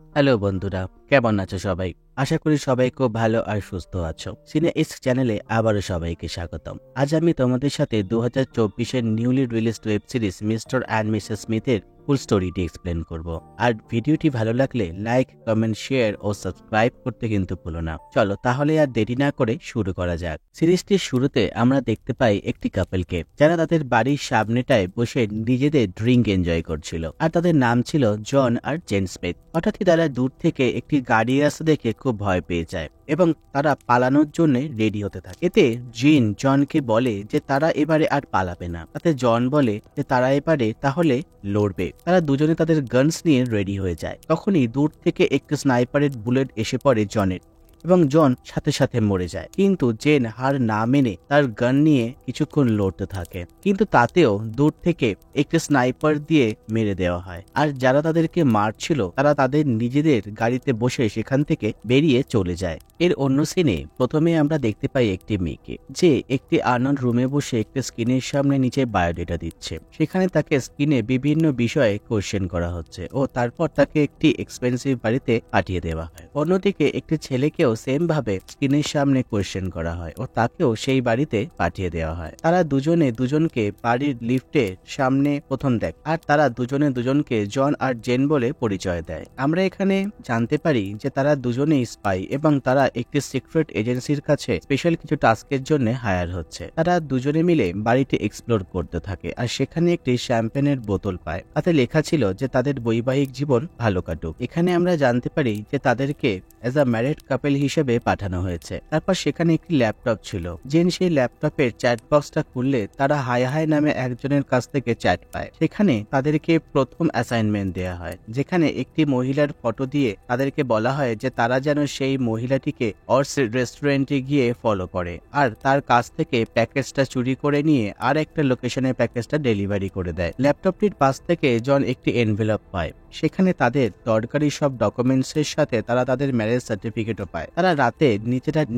Hello বন্ধুরা, কেমন আছো সবাই? আশা করি সবাই খুব ভালো আর সুস্থ আছো। সিনে ইস চ্যানেলে আবারও সবাইকে স্বাগতম। আজ আমি তোমাদের সাথে 2024-এর newly released web series Mr and Mrs স্মিথের ফুল স্টোরিটি এক্সপ্লেন করব। আর ভিডিওটি ভালো লাগলে লাইক, কমেন্ট, শেয়ার ও সাবস্ক্রাইব করতে কিন্তু ভুলো না। চলো তাহলে আর দেরি না করে শুরু করা যাক। সিরিজটির শুরুতে আমরা দেখতে পাই একটি কাপলকে, যারা তাদের বাড়ির সামনেটায় বসে নিজেদের ড্রিঙ্ক এনজয় করছিল। আর তাদের নাম ছিল জন আর জেন স্মিথ। হঠাৎই তারা দূর থেকে একটি গাড়ি আসতে দেখে খুব ভয় পেয়ে যায় এবং তারা পালানোর জন্য রেডি হতে থাকে। এতে জিন জনকে বলে যে তারা এবারে আর পালাবে না। তাতে জন বলে যে তারা এবারে তাহলে লড়বে। তারা দুজনে তাদের গানস নিয়ে রেডি হয়ে যায়। তখনই দূর থেকে একটি স্নাইপারের বুলেট এসে পড়ে জনের এবং জন সাথে সাথে মরে যায়। কিন্তু জেন হার না মেনে তার গান নিয়ে কিছুক্ষণ লড়তে থাকে, কিন্তু তাতেও দূর থেকে একটি স্নাইপার দিয়ে মেরে দেওয়া হয়। আর যারা তাদেরকে মারছিল তারা তাদের নিজেদের গাড়িতে বসে সেখান থেকে বেরিয়ে চলে যায়। এর অন্য সিনে প্রথমে আমরা দেখতে পাই একটি মেয়েকে, যে একটি আনন রুমে বসে একটি স্ক্রিনের সামনে নিচে বায়োডেটা দিচ্ছে। সেখানে তাকে স্ক্রিনে বিভিন্ন বিষয়ে কোশ্চেন করা হচ্ছে ও তারপর তাকে একটি এক্সপেন্সিভ বাড়িতে পাঠিয়ে দেওয়া হয়। অন্যদিকে একটি ছেলেকেও সেম ভাবে স্ক্রিনের সামনে কোশ্চেন করা হয় ও তাকেও সেই বাড়িতে পাঠিয়ে দেওয়া হয়। তারা দুজনে দুজনকে বাড়ির লিফটের সামনে প্রথম দেখ, আর তারা দুজনে দুজনকে জন আর জেন বলে পরিচয় দেয়। আমরা এখানে জানতে পারি যে তারা দুজনেই স্পাই এবং তারা একটি সিক্রেট এজেন্সির কাছে স্পেশাল কিছু টাস্কের জন্য হায়ার হচ্ছে। তারা দুজনে মিলে বাড়িটি এক্সপ্লোর করতে থাকে আর সেখানে একটি শ্যাম্পেনের বোতল পায়। তাতে লেখা ছিল যে তাদের বৈবাহিক জীবন ভালো কাটুক। এখানে আমরা জানতে পারি যে তাদেরকে এজ আ ম্যারিড কাপল হিসেবে পাঠানো হয়েছে। তারপর সেখানে একটি ল্যাপটপ ছিল। জেন সেই ল্যাপটপের চ্যাট বক্সটা খুললে তারা হাই হাই নামে একজনের কাছ থেকে চ্যাট পায়। সেখানে তাদেরকে প্রথম অ্যাসাইনমেন্ট দেয়া হয়, যেখানে একটি মহিলার ফটো দিয়ে তাদেরকে বলা হয় যে তারা যেন সেই মহিলাটিকে অর্স রেস্টুরেন্টে গিয়ে ফলো করে আর তার কাছ থেকে প্যাকেজটা চুরি করে নিয়ে আর একটা লোকেশনে প্যাকেজটা ডেলিভারি করে দেয়। ল্যাপটপটির পাশ থেকে জন একটি এনভেলপ পায়। সেখানে তাদের দরকারি সব ডকুমেন্টস এর সাথে তারা তাদের ম্যারেজ সার্টিফিকেটও পায়। তারা রাতে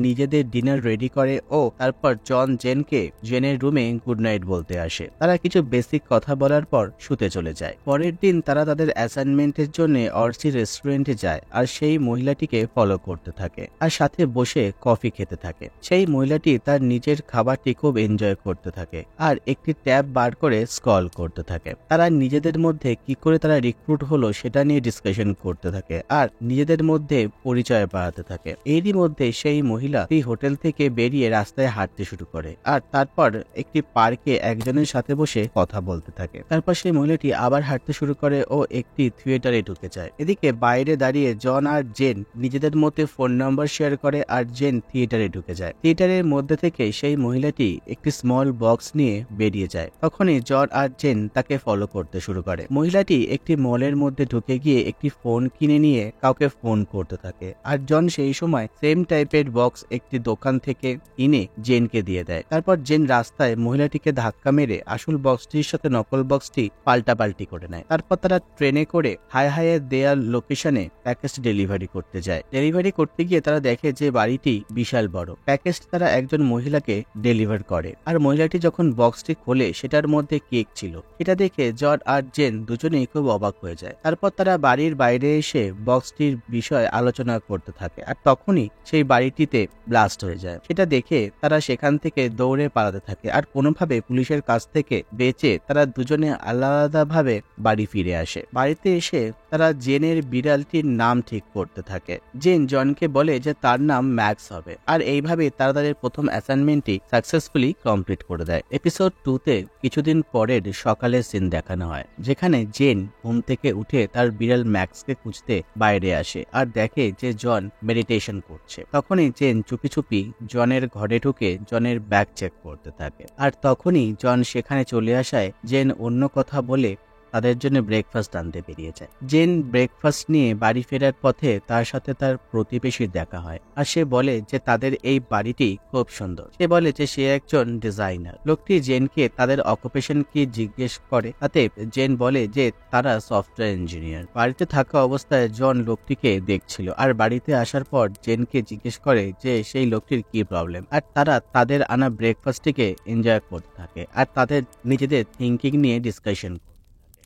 নিজেদের ডিনার রেডি করে ও তারপর জন জেনকে জেনের রুমে গুড নাইট বলতে আসে। তারা কিছু বেসিক কথা বলার পর শুতে চলে যায়। পরের দিন তারা তাদের অ্যাসাইনমেন্টের জন্য অর্সি রেস্টুরেন্টে যায় আর সেই মহিলাটিকে ফলো করতে থাকে আর সাথে বসে কফি খেতে থাকে। সেই মহিলাটি তার নিজের খাবারটি খুব এনজয় করতে থাকে আর একটি ট্যাব বার করে স্ক্রল করতে থাকে। তারা নিজেদের মধ্যে কি করে তারা রিক্রুট হলো সেটা নিয়ে ডিসকাশন করতে থাকে আর নিজেদের মধ্যে পরিচয় বাড়াতে থাকে। এরই মধ্যে সেই মহিলা এই হোটেল থেকে বেরিয়ে রাস্তায় হাঁটতে শুরু করে আর তারপর একটি পার্কে একজনের সাথে বসে কথা বলতে থাকে। তারপর সেই মহিলাটি আবার হাঁটতে শুরু করে ও একটি থিয়েটারে ঢুকে যায়। এদিকে বাইরে দাঁড়িয়ে জন আর জেন নিজেদের মধ্যে ফোন নম্বর শেয়ার করে আর জেন থিয়েটারে ঢুকে যায়। থিয়েটারের মধ্যে থেকে সেই মহিলাটি একটি স্মল বক্স নিয়ে বেরিয়ে যায়। তখনই জন আর জেন তাকে ফলো করতে শুরু করে। মহিলাটি একটি মলের মধ্যে ঢুকে গিয়ে একটি ফোন কিনে নিয়ে কাউকে ফোন করতে থাকে আর জন সেই সময় সেম টাইপের বক্স একটি দোকান থেকে কিনে জেনকে দিয়ে দেয়। তারপর জেন রাস্তায় মহিলাটিকে ধাক্কা মেরে আসল বক্সটির সাথে নকল বক্সটি পাল্টাপাল্টি করে নেয়। তারপর তারা ট্রেনে করে হাই হাইয়ের দেয়ার লোকেশনে প্যাকেজ ডেলিভারি করতে যায়। ডেলিভারি করতে গিয়ে তারা দেখে যে বাড়িটি বিশাল বড়। প্যাকেজটি তারা একজন মহিলাকে ডেলিভার করে আর মহিলাটি যখন বক্সটি খোলে সেটার মধ্যে কেক ছিল। এটা দেখে জন আর জেন দুজনেই খুব অবাক হয়ে যায়। তারপর তারা বাড়ির বাইরে এসে বক্সটির বিষয়ে আলোচনা করতে থাকে আর তখনই সেই বাড়িটিতে ব্লাস্ট হয়ে যায়। সেটা দেখে তারা সেখান থেকে দৌড়ে পালাতে থাকে আর কোনোভাবে পুলিশের কাছ থেকে বেঁচে তারা দুজনে আলাদাভাবে বাড়ি ফিরে আসে। বাড়িতে এসে তারা জেনের বিড়ালটির নাম ঠিক করতে থাকে। জেন জনকে বলে যে তার নাম ম্যাক্স হবে আর এইভাবে তারা তাদের প্রথম অ্যাসাইনমেন্টটি সাকসেসফুলি কমপ্লিট করে দেয়। এপিসোড 2-তে কিছুদিন পরের সকালের সিন দেখানো হয়, যেখানে জেন ঘুম থেকে উঠে তার বিড়াল ম্যাক্সকে খুঁজতে বাইরে আসে আর দেখে যে জন মেডিটেশন করছে। তখনই জেন চুপি চুপি জনের ঘরে ঢুকে জনের ব্যাগ চেক করতে থাকে আর তখনই জন সেখানে চলে আসায় জেন অন্য কথা বলে তাদের জন্য ব্রেকফাস্ট আনতে বেরিয়ে যায়। জেন ব্রেকফাস্ট নিয়ে বাড়ি ফেরার পথে তার সাথে তার প্রতিবেশীর দেখা হয় আর সে বলে যে তাদের এই বাড়িটি খুব সুন্দর। সে বলে যে সে একজন ডিজাইনার। লোকটি জেনকে তাদের অকুপেশন কি জিজ্ঞেস করে, তাতে জেন বলে যে তারা সফটওয়্যার ইঞ্জিনিয়ার। বাড়িতে থাকা অবস্থায় জন লোকটিকে দেখছিল আর বাড়িতে আসার পর জেনকে জিজ্ঞেস করে যে সেই লোকটির কি প্রবলেম আর তারা তাদের আনা ব্রেকফাস্টটিকে এনজয় করতে থাকে আর তাদের নিজেদের থিঙ্কিং নিয়ে ডিসকাশন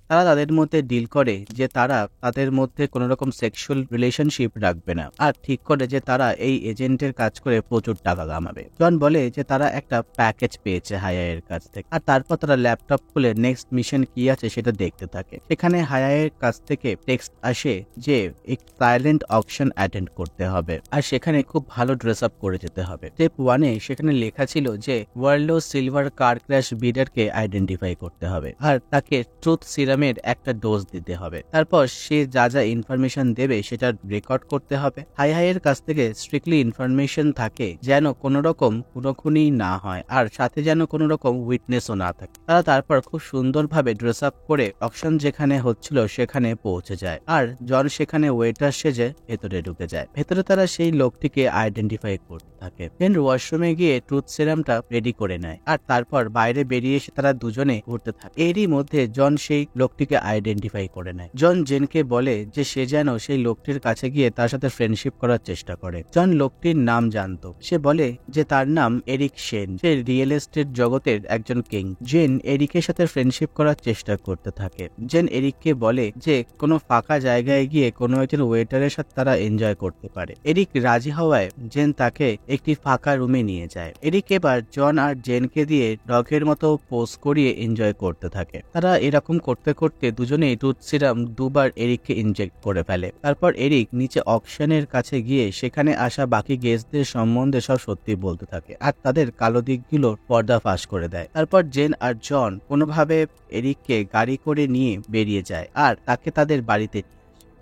তারা তাদের মধ্যে ডিল করে যে তারা তাদের মধ্যে কোনো রকম সেক্সুয়াল রিলেশনশিপ রাখবে না, আর ঠিক করে যে তারা এই এজেন্টের কাজ করে প্রচুর টাকা কামাবে। জন বলে যে তারা একটা প্যাকেজ পেয়েছে হায়ায়ের কাছ থেকে, আর তারপর তারা ল্যাপটপ খুলে নেক্সট মিশন কি আছে সেটা দেখতে থাকে। সেখানে হায়ায়ের কাছ থেকে টেক্সট আসে যে এক সাইলেন্ট অকশন অ্যাটেন্ড করতে হবে, আর সেখানে খুব ভালো ড্রেস আপ করে যেতে হবে। স্টেপ 1-এ সেখানে লেখা ছিল যে ওয়ার্ল্ড সিলভার কার ক্র্যাশ বিডারকে আইডেন্টিফাই করতে হবে, আর তাকে ট্রুথ সিরামের একটা ডোজ দিতে হবে। তারপর সে যা যা ইনফরমেশন দেবে সেটা রেকর্ড করতে হবে। হাইয়ের কাছ থেকে স্ট্রিক্টলি ইনফরমেশন থাকে যেন কোনো রকম খুনোখুনি না হয়, আর সাথে যেন কোনো রকম উইটনেসও না থাকে। তারা তারপর খুব সুন্দরভাবে ড্রেস আপ করে অকশন যেখানে হচ্ছিল সেখানে পৌঁছে যায়, আর জন সেখানে ওয়েটার সেজে ভেতরে ঢুকে যায়। ভেতরে তারা সেই লোকটিকে আইডেন্টিফাই করতে থাকে। দেন ওয়াশরুমে গিয়ে ট্রুথ সিরামটা রেডি করে নেয়, আর তারপর বাইরে বেরিয়ে এসে তারা দুজনে ঘুরতে থাকে। এরই মধ্যে জন সেই লোকটিকে আইডেন্টিফাই করে নেয়। জন জেনকে বলে যে সে যেন সেই লোকটির কাছে গিয়ে তার সাথে ফ্রেন্ডশিপ করার চেষ্টা করে। জন লোকটির নাম জানতো। সে বলে যে তার নাম এরিক সেন, সে রিয়েল এস্টেট জগতের একজন কিং। জেন এরিকের সাথে ফ্রেন্ডশিপ করার চেষ্টা করতে থাকে। জেন এরিককে বলে যে কোনো ফাঁকা জায়গায় গিয়ে কোনো একজন ওয়েটারের সাথে তারা এনজয় করতে পারে। এরিক রাজি হওয়ায় জেন তাকে একটি ফাঁকা রুমে নিয়ে যায়। এরিক এবার জন আর জেনকে দিয়ে ডগের মতো পোজ করিয়ে এনজয় করতে থাকে। তারা এরকম করতে করতে দুজনেই টুথ সিরাম দুবার এরিককে ইনজেক্ট করে ফেলে। তারপর এরিক নিচে অকশনের কাছে গিয়ে সেখানে আসা বাকি গেস্টদের সম্বন্ধে সব সত্যি বলতে থাকে, আর তাদের কালো দিকগুলোর পর্দা ফাঁস করে দেয়। তারপর জেন আর জন কোনোভাবে এরিককে গাড়ি করে নিয়ে বেরিয়ে যায়, আর তাকে তাদের বাড়িতে।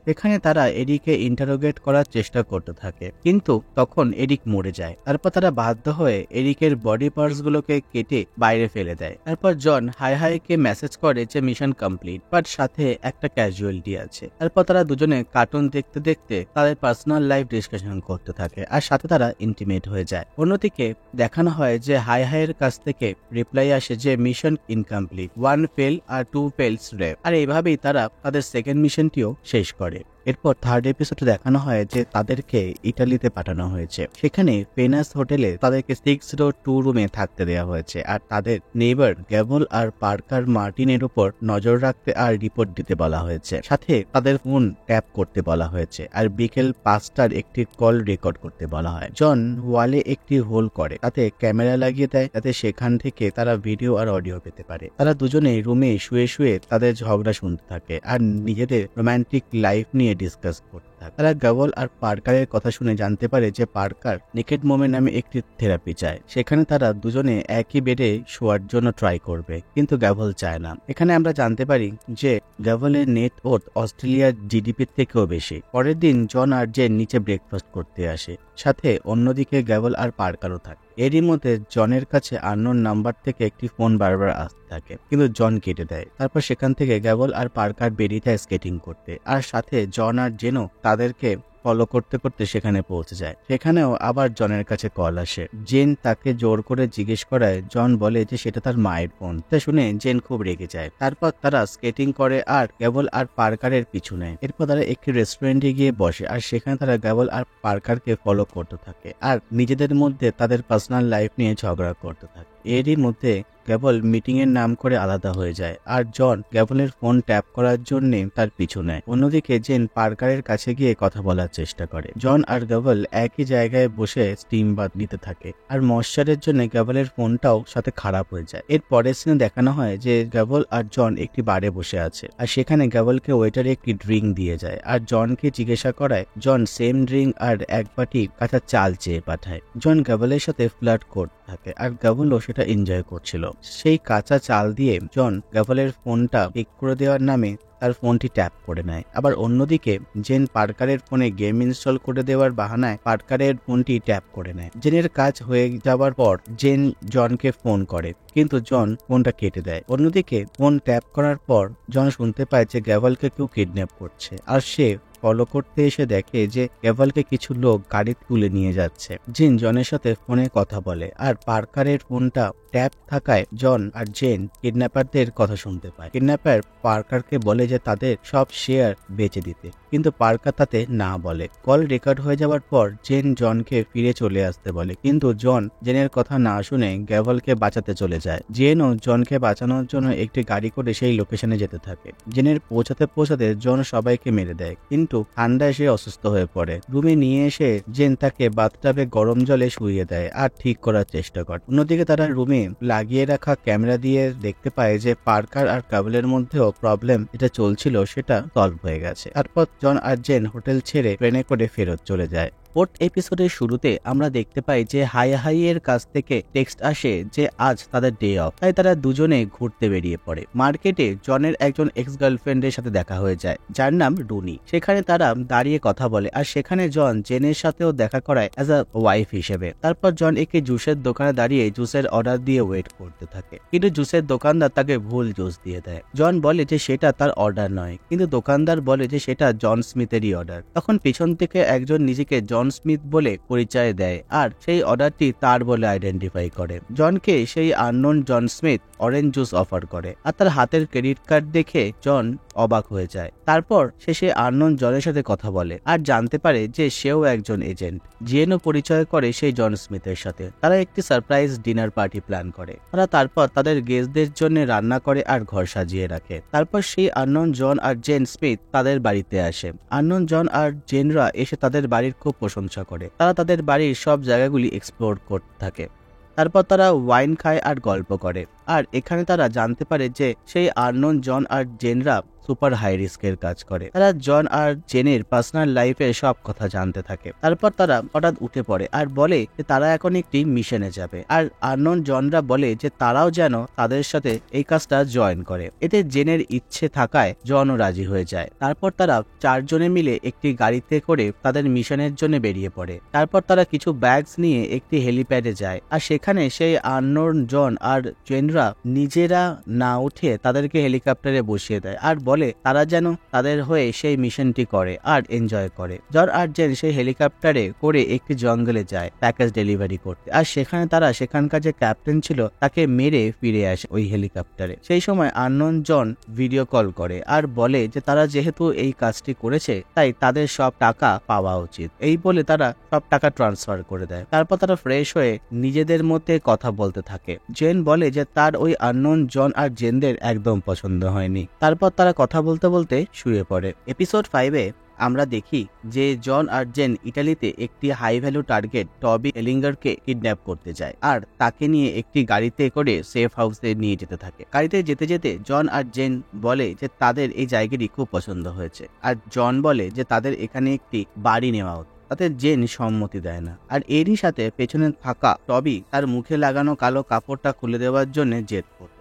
এখানে তারা এরিককে ইন্টারোগেট করার চেষ্টা করতে থাকে, কিন্তু তখন এরিক মরে যায়। তারপর তারা বাধ্য হয়ে এরিকের বডি পার্টস গুলোকে কেটে বাইরে ফেলে দেয়। তারপর জন হাইকে মেসেজ করে যে মিশন কমপ্লিট, বাট সাথে একটা ক্যাজুয়ালিটি আছে। তারপর তারা দুজনে কার্টুন দেখতে দেখতে তাদের পার্সোনাল লাইফ ডিসকাশন করতে থাকে, আর সাথে তারা ইন্টিমেট হয়ে যায়। অন্যদিকে দেখানো হয় যে হাইয়ের কাছ থেকে রিপ্লাই আসে যে মিশন ইনকমপ্লিট, 1 ফেল আর 2 ফেলস রেপ, আর এইভাবেই তারা তাদের সেকেন্ড মিশনটিও শেষ করে। এরপর থার্ড এপিসোডে দেখানো হয় যে তাদেরকে ইটালিতে পাঠানো হয়েছে। সেখানে ফেনাস হোটেলে তাদেরকে 602 রুমে থাকতে দেওয়া হয়েছে, আর তাদের নেইবার গ্যাবল আর পার্কার মার্টিনের উপর নজর রাখতে আর রিপোর্ট দিতে বলা হয়েছে। সাথে তাদের ফোন ট্যাপ করতে বলা হয়েছে, আর বিকেল 5টার একটি কল রেকর্ড করতে বলা হয়। জন ওয়ালে একটি হোল করে, তাতে ক্যামেরা লাগিয়ে দেয় যাতে সেখান থেকে তারা ভিডিও আর অডিও পেতে পারে। তারা দুজনে রুমে শুয়ে শুয়ে তাদের ঝগড়া শুনতে থাকে, আর নিজেদের রোমান্টিক লাইফ নিয়ে ডিসকাস করতে থাকে। তারা গ্যাবল আর পার্কারের কথা শুনে জানতে পারে যে পার্কার নেকেড মোমেন্ট নামে একটি থেরাপি চায়। সেখানে তারা দুজনে একই বেডে শোয়ার জন্য ট্রাই করবে, কিন্তু গ্যাবল চায় না। এখানে আমরা জানতে পারি যে গ্যাবলের নেট ওর্থ অস্ট্রেলিয়ার জিডিপির থেকেও বেশি। পরের দিন জন আর জেন নিচে ব্রেকফাস্ট করতে আসে, সাথে অন্যদিকে গ্যাবল আর পার্কারও থাকে। এরই মধ্যে জনের কাছে আননোন নাম্বার থেকে একটি ফোন বারবার আসতে থাকে, কিন্তু জন কেটে দেয়। তারপর সেখান থেকে গ্যাবল আর পার্কার বেরিয়ে যায় স্কেটিং করতে, আর সাথে জন আর জেনও তাদেরকে ফলো করতে করতে সেখানে পৌঁছে যায়। সেখানেও আবার জনের কাছে কল আসে। জেন তাকে জোর করে জিজ্ঞেস করায় জন বলে যে সেটা তার মায়ের ফোন। তা শুনে জেন খুব রেগে যায়। তারপর তারা স্কেটিং করে আর গ্যাবল আর পার্কারের পিছু নেয়। এরপর তারা একটি রেস্টুরেন্টে গিয়ে বসে, আর সেখানে তারা গ্যাবল আর পার্কারকে ফলো করতে থাকে, আর নিজেদের মধ্যে তাদের পার্সোনাল লাইফ নিয়ে ঝগড়া করতে থাকে। এরই মধ্যে গ্যাবল মিটিং এর নাম করে আলাদা হয়ে যায়, আর জন গ্যাবলের ফোন ট্যাপ করার জন্য তার পিছু নেয়। অন্যদিকে জেন পার্কারের কাছে গিয়ে কথা বলার চেষ্টা করে। জন আর গ্যাবল একই জায়গায় বসে স্টিম বাথ নিতে থাকে, আর ময়শ্চারের জন্য গ্যাবলের ফোনটাও সাথে খারাপ হয়ে যায়। এর পরের সিনে দেখানো হয় যে গ্যাবল আর জন একটি বারে বসে আছে, আর সেখানে গ্যাবলকে ওয়েটারে একটি ড্রিঙ্ক দিয়ে যায়, আর জনকে জিজ্ঞাসা করায় জন সেম ড্রিঙ্ক আর এক বাটি কাঁচা চাল চেয়ে পাঠায়। জন গ্যাবলের সাথে ফ্লার্ট করতে থাকে, আর গ্যাবলও সেটা এনজয় করছিল। সেই কাঁচা চাল দিয়ে জন গ্যাবলের ফোনটা ঠিক করে দেওয়ার নামে তার ফোনটি ট্যাপ করে নেয়। আবার অন্যদিকে জেন পার্কারের ফোনে গেম ইনস্টল করে দেওয়ার বাহানায় পার্কারের ফোনটি ট্যাপ করে নেয়। জেনের কাজ হয়ে যাওয়ার পর জেন জনকে ফোন করে, কিন্তু জন ফোনটা কেটে দেয়। অন্যদিকে ফোন ট্যাপ করার পর জন শুনতে পায় যে গ্যাবলকে কেউ কিডন্যাপ করছে, আর সে ফলো করতে এসে দেখে যে গ্যাবলকে কিছু লোক গাড়ি তুলে নিয়ে যাচ্ছে। জেন জনের সাথে ফোনে কথা বলে, আর পার্কারের ফোনটা ট্যাপ থাকায় জন আর জেন কিডন্যাপারদের কথা শুনতে পায়। কিডন্যাপার পার্কারকে বলে যে তাদের সব শেয়ার বেচে দিতে, কিন্তু পার্কার তাতে না বলে। কল রেকর্ড হয়ে যাওয়ার পর জেন জনকে ফিরে চলে আসতে বলে, কিন্তু জন জেনের কথা না শুনে গ্যাভলকে বাঁচাতে চলে যায়। জেনও জনকে বাঁচানোর জন্য একটি গাড়ি করে সেই লোকেশনে যেতে থাকে। জেনের পৌঁছাতে পৌঁছাতে জন সবাইকে মেরে দেয়, কিন্তু ঠান্ডায় সে অসুস্থ হয়ে পড়ে। রুমে নিয়ে এসে জেন তাকে বাথটাবে গরম জলে শুইয়ে দেয় আর ঠিক করার চেষ্টা করে। অন্যদিকে তারা রুমে লাগিয়ে রাখা ক্যামেরা দিয়ে দেখতে পায় যে পার্কার আর কাবলের মধ্যেও প্রবলেম যেটা চলছিল সেটা সলভ হয়ে গেছে। তারপর জন আর জেন হোটেল ছেড়ে ট্রেনে করে ফেরত চলে যায়। ফোর্থ এপিসোডের শুরুতে আমরা দেখতে পাই যে হাই এর কাছ থেকে টেক্সট আসে যে আজ তাদের ডে অফ, তাই তারা দুজনে ঘুরতে বেরিয়ে পড়ে। মার্কেটে জনের একজন এক্স গার্লফ্রেন্ডের সাথে দেখা হয়ে যায় যার নাম রুনি। সেখানে তারা দাঁড়িয়ে কথা বলে আর সেখানে জন জেনের সাথেও দেখা করায় অ্যাজ আ ওয়াইফ হিসেবে। তারপর জন একটি জুসের দোকানে দাঁড়িয়ে জুসের অর্ডার দিয়ে ওয়েট করতে থাকে, কিন্তু জুসের দোকানদার তাকে ভুল জুস দিয়ে দেয়। জন বলে যে সেটা তার অর্ডার নয়, কিন্তু দোকানদার বলে যে সেটা জন স্মিথেরই অর্ডার। তখন পিছন থেকে একজন নিজেকে জন স্মিথ বলে পরিচয় দেয় আর সেই অর্ডারটি তার বলে আইডেন্টিফাই করে। জনকে সেই unknown John Smith orange juice offer করে আর তার হাতের ক্রেডিট কার্ড দেখে জন অবাক হয়ে যায়। তারপর সে সেই আননোন জনের সাথে কথা বলে আর জানতে পারে যে সেও একজন এজেন্ট। জেনও পরিচয় করে সেই জন স্মিথের সাথে। তারা একটি সারপ্রাইজ ডিনার পার্টি প্ল্যান করে। তারা তারপর তাদের গেস্টদের জন্য রান্না করে আর ঘর সাজিয়ে রাখে। তারপর সেই আননোন জন আর জেন স্মিথ তাদের বাড়িতে আসে। আননোন জন আর জেনরা এসে তাদের বাড়ির খুব প্রশংসা করে। তারা তাদের বাড়ির সব জায়গাগুলি এক্সপ্লোর করতে থাকে। তারপর তারা ওয়াইন খায় আর গল্প করে। আর এখানে তারা জানতে পারে যে সেই আননোন জন আর জেনরা সুপার হাই রিস্কের কাজ করে। তারা জন আর জেনের পার্সোনাল লাইফের সব কথা জানতে থাকে। তারপর তারা হঠাৎ উঠে পড়ে আর বলে যে তারা এখন একটি মিশনে যাবে, আর আননোন জনরা বলে যে তারাও যেন তাদের সাথে এই কাজটা জয়েন করে। এতে জেনের ইচ্ছে থাকায় জনও রাজি হয়ে যায়। তারপর তারা চারজনে মিলে একটি গাড়িতে করে তাদের মিশনের জন্য বেরিয়ে পড়ে। তারপর তারা কিছু ব্যাগস নিয়ে একটি হেলিপ্যাডে যায় আর সেখানে সেই আননোন জন আর জেনরা নিজেরা না উঠে তাদেরকে হেলিকপ্টারে বসিয়ে দেয় আর বলে তারা যেন তাদের হয়ে সেই মিশনটি করে আর এনজয় করে। জন আর জেন সেই হেলিকপ্টারে করে একটি জঙ্গলে যায় প্যাকেজ ডেলিভারি করতে, আর সেখানে তারা সেখানকার যে ক্যাপ্টেন ছিল তাকে মেরে ফিরে আসে ওই হেলিকপ্টারে। সেই সময় আননোন জন ভিডিও কল করে আর বলে যে তারা যেহেতু এই কাজটি করেছে তাই তাদের সব টাকা পাওয়া উচিত। এই বলে তারা সব টাকা ট্রান্সফার করে দেয়। তারপর তারা ফ্রেশ হয়ে নিজেদের মধ্যে কথা বলতে থাকে। জেন বলে যে তার ওই আননোন জন আর জেনদের একদম পছন্দ হয়নি। তারপর তারা কথা বলতে বলতে শুয়ে পড়ে। এপিসোড 5-এ আমরা দেখি যে জন আর জেন ইটালিতে একটি হাই ভ্যালু টার্গেট টবি এলিঙ্গারকে কিডন্যাপ করতে যায় আর তাকে নিয়ে একটি গাড়িতে করে সেফ হাউসে নিয়ে যেতে থাকে। গাড়িতে যেতে যেতে জন আর জেন বলে যে তাদের এই জায়গাটি খুব পছন্দ হয়েছে, আর জন বলে যে তাদের এখানে একটি বাড়ি নেওয়া উচিত। তাতে জেন সম্মতি দেয় না, আর এরই সাথে পেছনে থাকা টবি তার মুখে লাগানো কালো কাপড়টা খুলে দেওয়ার জন্য জেদ করত,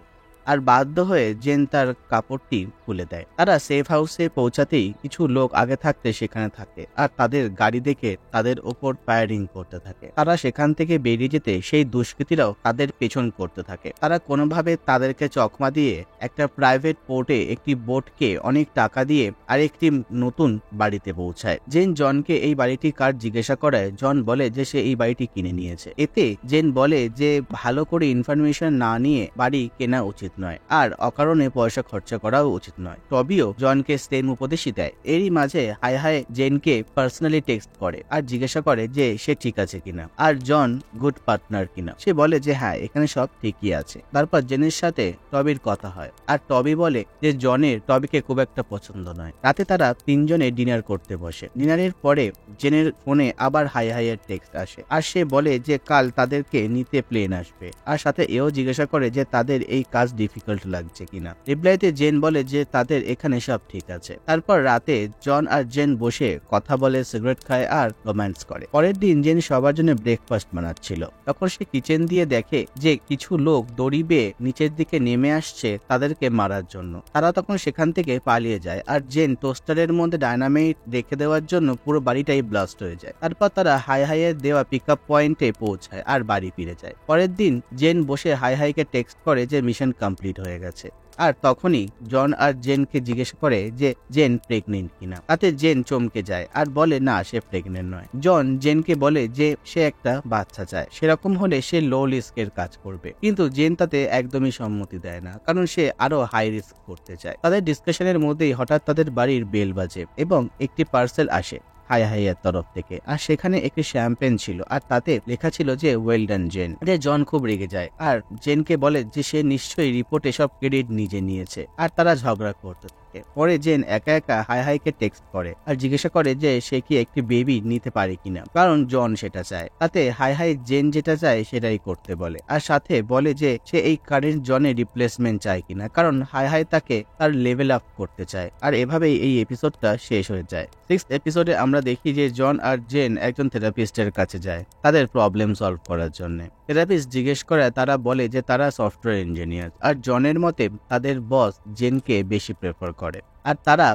আর বাধ্য হয়ে জেন তার কাপড়টি খুলে দেয়। তারা সেফ হাউসে পৌঁছাতেই কিছু লোক আগে থাকতে সেখানে থাকে আর তাদের গাড়ি দেখে তাদের ওপর ফায়ারিং করতে থাকে। তারা সেখান থেকে বেরিয়ে যেতে সেই দুষ্কৃতীরাও তাদের পেছন করতে থাকে। তারা কোনোভাবে তাদেরকে চকমা দিয়ে একটা প্রাইভেট পোর্টে একটি বোটকে অনেক টাকা দিয়ে আর একটি নতুন বাড়িতে পৌঁছায়। জেন জনকে এই বাড়িটি কার জিজ্ঞাসা করায় জন বলে যে সে এই বাড়িটি কিনে নিয়েছে। এতে জেন বলে যে ভালো করে ইনফরমেশন না নিয়ে বাড়ি কেনা উচিত নয় আর অকারণে পয়সা খরচা করাও উচিত নয়। টবিও জনকে সেম উপদেশই দেয়। এরই মাঝে হাই জেনকে পার্সোনালি টেক্সট করে আর জিজ্ঞাসা করে যে সে ঠিক আছে কিনা আর জন গুড পার্টনার কিনা। সে বলে যে হ্যাঁ এখানে সব ঠিকই আছে। তারপর জেনের সাথে টবির কথা হয় আর টবি বলে যে জনের টবিকে খুব একটা পছন্দ নয়। রাতে তারা তিনজনে ডিনার করতে বসে। ডিনারের পরে জেনের ফোনে আবার হাই এর টেক্সট আসে আর সে বলে যে কাল তাদেরকে নিতে প্লেন আসবে, আর সাথে এও জিজ্ঞাসা করে যে তাদের এই কাজ ডিফিকাল্ট লাগছে কিনা। রিপ্লাইতে জেন বলে যে তাদের এখানে সব ঠিক আছে। তারপর রাতে জন আর জেন বসে কথা বলে, সিগারেট খায় আর রোম্যান্স করে। পরের দিন জেন সবার জন্য ব্রেকফাস্ট বানাচ্ছিল। তখন সে কিচেন দিয়ে দেখে যে কিছু লোক দড়ি বেয়ে নিচের দিকে নেমে আসছে তাদেরকে মারার জন্য। তারা তখন সেখান থেকে পালিয়ে যায় আর জেন টোস্টারের মধ্যে ডায়নামাইট রেখে দেওয়ার জন্য পুরো বাড়িটাই ব্লাস্ট হয়ে যায়। তারপর তারা হাইয়ের দেওয়া পিক আপ পয়েন্টে পৌঁছায় আর বাড়ি ফিরে যায়। পরের দিন জেন বসে হাইকে টেক্সট করে যে মিশন কমপ্লিট হয়ে গেছে। আর তখনই জন আর জেনকে জিজ্ঞেস করে যে জেন প্রেগনেন্ট কিনা। তাতে জেন চমকে যায় আর বলে না, সে প্রেগনেন্ট নয়। জন জেনকে বলে যে সে একটা বাচ্চা চায়, সেরকম হলে সে লো রিস্কের কাজ করবে, কিন্তু জেন তাতে একদমই সম্মতি দেয় না, কারণ সে আরো হাই রিস্ক করতে চায়। তাদের ডিসকাশনের মধ্যেই হঠাৎ তাদের বাড়ির বেল বাজে এবং একটি পার্সেল আসে হাইয়ের তরফ থেকে। আর সেখানে একটি শ্যাম্পেন ছিল আর তাতে লেখা ছিল যে ওয়েল ডান জেন। জন খুব রেগে যায় আর জেনকে বলে যে সে নিশ্চয়ই রিপোর্টে সব ক্রেডিট নিজে নিয়েছে, আর তারা ঝগড়া করতে থাকে। পরে জেন একা একা হাইকে টেক্সট করে আর জিজ্ঞাসা করে যে সে কি একটি বেবি নিতে পারে কিনা, কারণ জন সেটা চায়। তাতে হাই জেন যেটা চায় সেটাই করতে বলে, আর সাথে বলে যে সে এই কারেন্ট জনের রিপ্লেসমেন্ট চায় কিনা, কারণ হাই তাকে তার লেভেল আপ করতে চায়। আর এভাবেই এই এপিসোডটা শেষ হয়ে যায়। 6th এপিসোডে আমরা দেখি যে জন আর জেন একজন থেরাপিস্টের কাছে যায় তাদের প্রবলেম সলভ করার জন্য। থেরাপিস্ট জিজ্ঞেস করে, তারা বলে যে তারা সফটওয়্যার ইঞ্জিনিয়ার, আর জনের মতে তাদের বস জেনকে বেশি প্রেফার করে আর তারা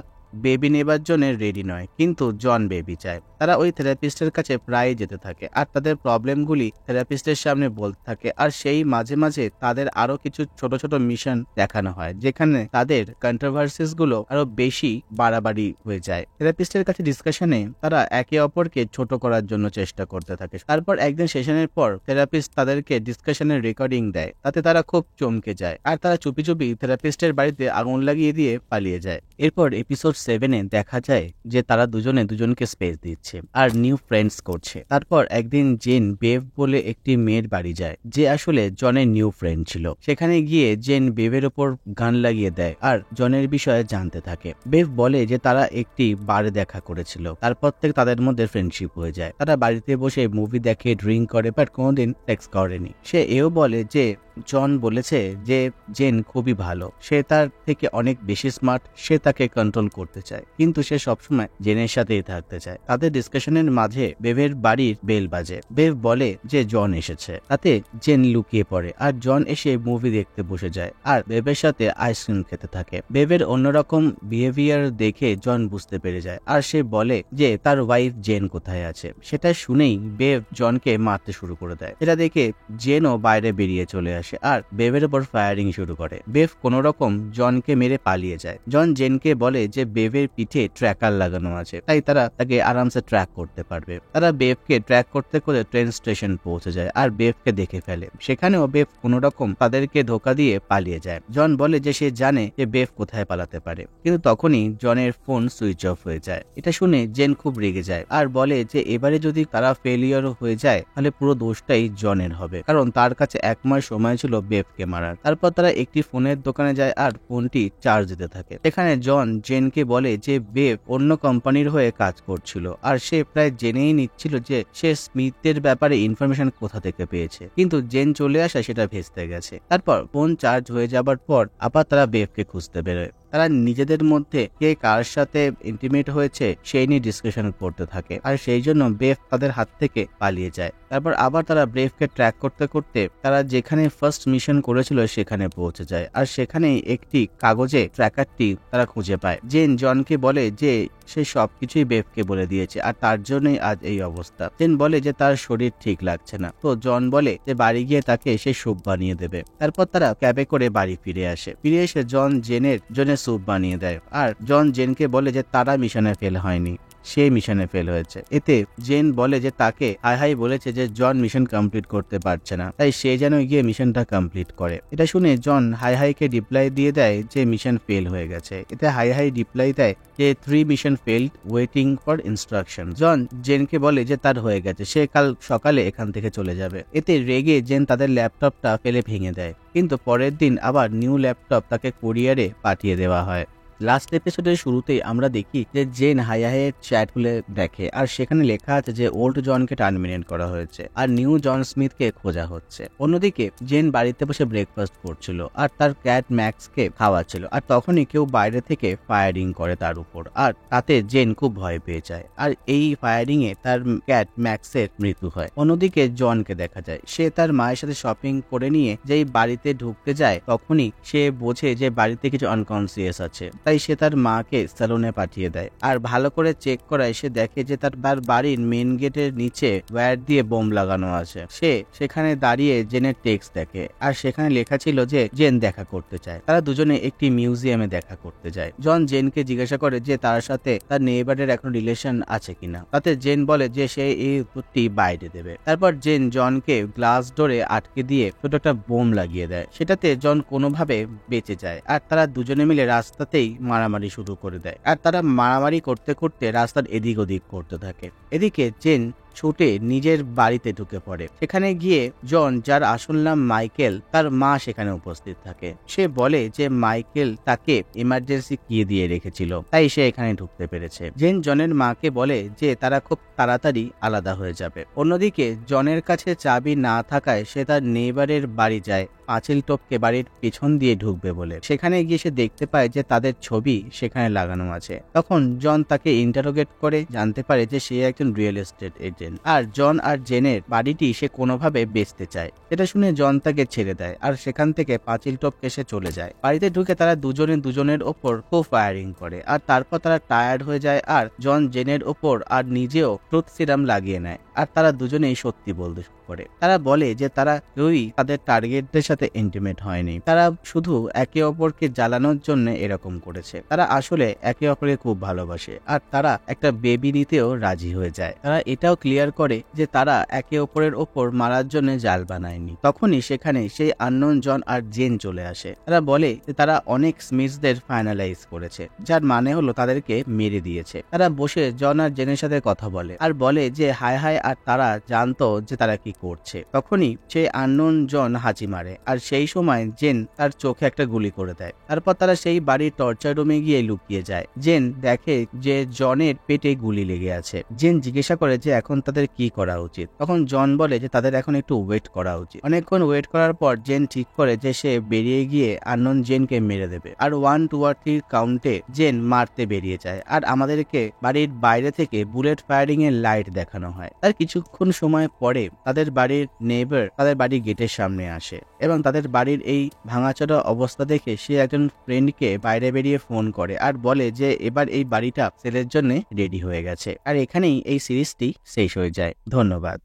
বেবি নেবার জন্য রেডি নয়, কিন্তু জন বেবি চায়। তারা ওই থেরাপিস্টের কাছে প্রায় যেতে থাকে আর তাদের প্রবলেমগুলি থেরাপিস্টের সামনে বলতে থাকে, আর সেই মাঝে মাঝে তাদের আরো কিছু ছোট ছোট মিশন দেখানো হয় যেখানে তাদের কন্ট্রোভার্সিস গুলো আরো বেশি বাড়াবাড়ি হয়ে যায়। থেরাপিস্টের কাছে ডিসকাশনে তারা একে অপরকে ছোট করার জন্য চেষ্টা করতে থাকে। তারপর একদিন সেশনের পর থেরাপিস্ট তাদেরকে ডিসকাশনের রেকর্ডিং দেয়, তাতে তারা খুব চমকে যায় আর তারা চুপি চুপি থেরাপিস্টের বাড়িতে আগুন লাগিয়ে দিয়ে পালিয়ে যায়। এরপর এপিসোড 7-এ দেখা যায় যে তারা দুজনে দুজনকে স্পেস দিচ্ছে আর নিউ ফ্রেন্ডস করছে। তারপর একদিন জেন বেভ বলে একটি মেয়ের বাড়ি যায় যে আসলে জনের নিউ ফ্রেন্ড ছিল। সেখানে গিয়ে জেন বেভের ওপর গান লাগিয়ে দেয় আর জনের বিষয়ে জানতে থাকে। বেভ বলে যে তারা একটি বারে দেখা করেছিল, তারপর থেকে তাদের মধ্যে ফ্রেন্ডশিপ হয়ে যায়। তারা বাড়িতে বসে মুভি দেখে, ড্রিঙ্ক করে, বাট কোনোদিন সেক্স করেনি। সে এও বলে যে জন বলেছে যে জেন খুবই ভালো, সে তার থেকে অনেক বেশি স্মার্ট, সে তাকে কন্ট্রোল করতে চায়, কিন্তু সে সবসময় জেনের সাথেই থাকতে চায়। তাদের ডিসকাশনের মাঝে বেভের বাড়ির বেল বাজে। বেভ বলে যে জন এসেছে, তাতে জেন লুকিয়ে পড়ে আর জন এসে মুভি দেখতে বসে যায় আর বেভের সাথে আইসক্রিম খেতে থাকে। বেভের অন্যরকম বিহেভিয়ার দেখে জন বুঝতে পেরে যায় আর সে বলে যে তার ওয়াইফ জেন কোথায় আছে। সেটা শুনেই বেভ জনকে মারতে শুরু করে দেয়। এটা দেখে জেনও বাইরে বেরিয়ে চলে আসে আর বেভের উপর ফায়ারিং শুরু করে। বেভ কোনো রকম জনকে মেরে পালিয়ে যায়। জন জেনকে বলে যে বেভের পিঠে ট্র্যাকার লাগানো আছে, তাই তারা তাকে আরামসে ট্র্যাক করতে পারবে। তারা বেভকে ট্র্যাক করতে করে ট্রেন স্টেশন পৌঁছে যায় আর বেভকে দেখে ফেলে। সেখানেও বেভ কোনো রকম তাদেরকে ধোকা দিয়ে পালিয়ে যায়। জন বলে যে সে জানে যে বেভ কোথায় পালাতে পারে, কিন্তু তখনই জনের ফোন সুইচ অফ হয়ে যায়। এটা শুনে জেন খুব রেগে যায় আর বলে যে এবারে যদি তারা ফেলিয়ার হয়ে যায় তাহলে পুরো দোষটাই জনের হবে, কারণ তার কাছে এক মাস সময় ছিল বেভকে মারার। তারপর তারা একটি ফোনের দোকানে যায় আর ফোনটি চার্জ দিতে থাকে। এখানে জন জেনকে বলে যে বেভ অন্য কোম্পানির হয়ে কাজ করছিল আর সে প্রায় জেনেই নিচ্ছিল যে সে স্মিথের ব্যাপারে ইনফরমেশন কোথা থেকে পেয়েছে, কিন্তু জেন চলে আসা সেটা ভেস্তে গেছে। তারপর ফোন চার্জ হয়ে যাবার পর আবার তারা বেভকে খুঁজতে বেরোয়। তারা নিজেদের মধ্যে কে কার সাথে ইন্টিমেট হয়েছে সেই নিয়ে ডিসকাশন করতে থাকে আর সেই জন্য বেভ তাদের হাত থেকে পালিয়ে যায়। তারপর আবার তারা বেভকে ট্র্যাক করতে করতে তারা যেখানে ফার্স্ট মিশন করেছিল সেখানে পৌঁছে যায় আর সেখানে একটি কাগজে ট্র্যাকারটি তারা খুঁজে পায়। জেন জনকে বলে যে সে সবকিছুই বেভকে বলে দিয়েছে আর তার জন্যই আজ এই অবস্থা। জেন বলে যে তার শরীর ঠিক লাগছে না, তো জন বলে যে বাড়ি গিয়ে তাকে সে স্যুপ বানিয়ে দেবে। তারপর তারা ক্যাবে করে বাড়ি ফিরে আসে। ফিরে এসে জন জেনের জন্য স্যুপ বানিয়ে দেয় আর জন জেনকে বলে যে তারা মিশনে ফেল হয়নি, সে মিশনে ফেল হয়েছে। এতে জেন বলে যে তাকে হাই বলেছে যে জন মিশন কমপ্লিট করতে পারছে না, তাই সে যেন গিয়ে মিশনটা কমপ্লিট করে। এটা শুনে জন হাইকে রিপ্লাই দিয়ে দেয় যে মিশন ফেল হয়ে গেছে। এতে হাই রিপ্লাই দেয় যে 3 mission failed, waiting for instruction. John জেনকে বলে যে তার হয়ে গেছে, সে কাল সকালে এখান থেকে চলে যাবে। এতে রেগে জেন তাদের ল্যাপটপটা ফেলে ভেঙে দেয়, কিন্তু পরের দিন আবার নিউ ল্যাপটপ তাকে কুরিয়ারে পাঠিয়ে দেওয়া হয়। লাস্ট এপিসোডের শুরুতেই আমরা দেখি যে জেন হাইয়ের চ্যাট খুলে দেখে আর সেখানে লেখা আছে যে ওল্ড জনকে টার্মিনেট করা হয়েছে আর নিউ জন স্মিথকে খোঁজা হচ্ছে। অন্যদিকে জেন বাড়িতে বসে ব্রেকফাস্ট করছিল আর তার ক্যাট ম্যাক্সকে খাওয়াচ্ছিল আর তখনই কেউ বাইরে থেকে ফায়ারিং করে তার উপর আর তাতে জেন খুব ভয় পেয়ে যায় আর এই ফায়ারিং এ তার ক্যাট ম্যাক্সের মৃত্যু হয়। অন্যদিকে জনকে দেখা যায় সে তার মায়ের সাথে শপিং করে নিয়ে যেই বাড়িতে ঢুকতে যায় তখনই সে বোঝে যে বাড়িতে কিছু আনকনসিয়াস আছে, তাই সে তার মাকে স্যালুনে পাঠিয়ে দেয় আর ভালো করে চেক করায় সে দেখে যে তার বাড়ির মেন গেটের নিচে ওয়্যার দিয়ে বোম লাগানো আছে। সে সেখানে দাঁড়িয়ে জেনের টেক্সট দেখে আর সেখানে লেখা ছিল যে জেন দেখা করতে চায়। তারা দুজনে একটি মিউজিয়ামে দেখা করতে যায়। জন জেনকে জিজ্ঞাসা করে যে তার সাথে তার নেইবারের এখন রিলেশন আছে কিনা। তাতে জেন বলে যে সে এই উত্তরটি বাইরে দেবে। তারপর জেন জনকে গ্লাস ডোরে আটকে দিয়ে ছোট একটা বোম লাগিয়ে দেয়। সেটাতে জন কোনোভাবে বেঁচে যায় আর তারা দুজনে মিলে রাস্তাতেই মারামারি শুরু করে দেয় আর তারা মারামারি করতে করতে রাস্তার এদিক ওদিক করতে থাকে। এদিকে জেন ছুটে নিজের বাড়িতে ঢুকে পড়ে। সেখানে গিয়ে জন, যার আসল নাম মাইকেল, তার মা সেখানে উপস্থিত থাকে। সে বলে যে মাইকেল তাকে ইমার্জেন্সি কি দিয়ে রেখেছিল, তাই সে এখানে ঢুকতে পেরেছে। জেন জনের মাকে বলে যে তারা খুব তাড়াতাড়ি আলাদা হয়ে যাবে। অন্যদিকে জনের কাছে চাবি না থাকায় সে তার নেইবারের বাড়ি যায় পাঁচিল টপকে বাড়ির পিছন দিয়ে ঢুকবে বলে। সেখানে গিয়ে সে দেখতে পায় যে তাদের ছবি সেখানে লাগানো আছে। তখন জন তাকে ইন্টারোগেট করে জানতে পারে যে সে একজন রিয়েল এস্টেট এজেন্ট আর জন আর জেনের বাড়িটি সে কোনোভাবে বেচতে চায়। এটা শুনে জন তাকে ছেড়ে দেয় আর সেখান থেকে পাঁচিল টপকে সে চলে যায়। বাড়িতে ঢুকে তারা দুজনে দুজনের ওপর খুব ফায়ারিং করে আর তারপর তারা টায়ার্ড হয়ে যায় আর জন জেনের ওপর আর নিজেও ট্রুথ সিরাম লাগিয়ে নেয় আর তারা দুজনেই সত্যি বলতে শুরু করে। তারা বলে যে তারা কেউই তাদের টার্গেটদের সাথে ইন্টিমেট হয়নি, তারা শুধু একে অপরকে জ্বালানোর জন্য এরকম করেছে। তারা আসলে একে অপরকে খুব ভালোবাসে আর তারা একটা বেবি নিতেও রাজি হয়ে যায়। তারা এটাও ক্লিয়ার করে যে তারা একে অপরের ওপর মারার জন্য জাল বানায়নি। তখনই সেখানে সেই আননোন জন আর জেন চলে আসে। তারা বলে যে তারা অনেক স্মিথসদের ফাইনালাইজ করেছে, যার মানে হলো তাদেরকে মেরে দিয়েছে। তারা বসে জন আর জেনের সাথে কথা বলে আর বলে যে হায় হায়, আর তারা জানতো যে তারা কি করছে। তখনই সেই আননোন জন হাঁচি মারে আর সেই সময় জেন তার চোখে একটা গুলি করে দেয়। তারপর তারা সেই বাড়ির টর্চার রুমে গিয়ে লুকিয়ে যায়। জেন দেখে যে জনের পেটে গুলি লেগে আছে। জেন জিজ্ঞাসা করে যে এখন তাদের কি করা উচিত। তখন জন বলে যে তাদের এখন একটু ওয়েট করা উচিত। অনেকক্ষণ ওয়েট করার পর জেন ঠিক করে যে সে বেরিয়ে গিয়ে আননোন জেনকে মেরে দেবে আর 1 2 আর 3 কাউন্টে জেন মারতে বেরিয়ে যায় আর আমাদেরকে বাড়ির বাইরে থেকে বুলেট ফায়ারিং এর লাইট দেখানো হয়। তার কিছুক্ষণ সময় পরে তাদের বাড়ির নেইবার তাদের বাড়ির গেটের সামনে আসে এবং তাদের বাড়ির এই ভাঙাচোরা অবস্থা দেখে সে একজন ফ্রেন্ডকে বাইরে বেরিয়ে ফোন করে আর বলে যে এবার এই বাড়িটা সেলের জন্য রেডি হয়ে গেছে। আর এখানেই এই সিরিজটি শেষ হয়ে যায়। ধন্যবাদ।